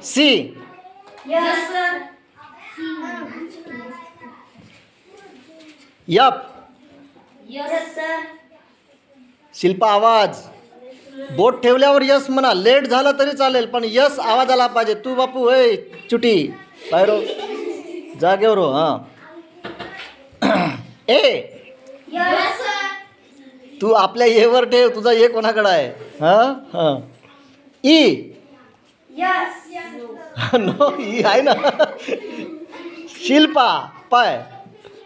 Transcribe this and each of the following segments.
C. Yes, sir. Yup. Yes, sir. Shilpa आवाज. बोट ठेवल्यावर यस म्हणा. लेट झालं तरी चालेल पण यस आवाज आला पाहिजे. तू बापू होय चुटी बाहेर हो. जागेवर हो. हां. ए. Yes, sir. तू आपल्या एवर ठेव. तुझा ए कोणाकडे आहे? हां हां. ई. Yes. नो ई आहे ना. शिल्पा पाय.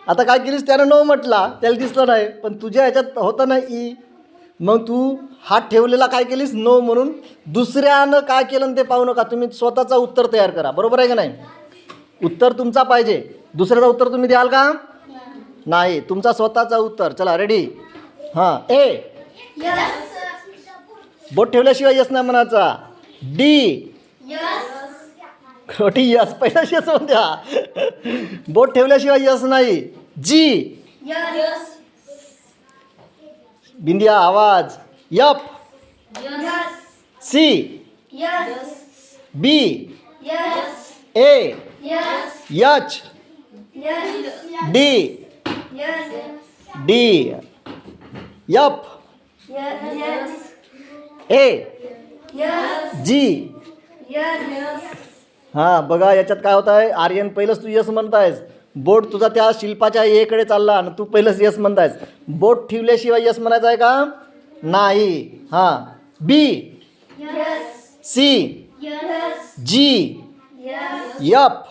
आता काय केलीस त्यानं नो म्हटला त्याला दिसलं नाही पण तुझ्या ह्याच्यात होतं ना ई. मग तू हात ठेवलेला काय केलीस नो म्हणून. दुसऱ्यानं काय केलं ते पाहू नका. तुम्ही स्वतःचं उत्तर तयार करा. बरोबर आहे का नाही. उत्तर तुमचा पाहिजे. दुसऱ्याचं उत्तर तुम्ही द्याल का? नाही. तुमचा स्वतःचा उत्तर. चला रेडी. हां. ए. Yes. बोट ठेवल्याशिवाय यस नाही म्हणायचा. डी. Yes. खोटी यस पहिल्याशी यस द्या. बोट ठेवल्याशिवाय यस नाही. जी. Yes. बिंदिया आवाज. Yup. Yes. C. Yes. B. Yes. A. Yes. H. Yes. D. Yes. D. Yup. Yes. A. Yes. G. Yes. हां बघा याच्यात काय होत आहे. आर्यन पहिलंच तू यस म्हणतायस. बोट तुझा त्या शिल्पाच्या एकडे चालला आणि तू पहिलंच यस म्हणतायस. बोट ठेवल्याशिवाय यस म्हणायचं आहे का? नाही. हां. B. Yes. C. Yes. G. Yes. Yup.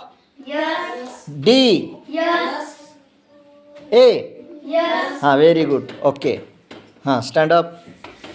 Yes. D. Yes. A. Yes. हां व्हेरी गुड. ओके. हां स्टँड अप.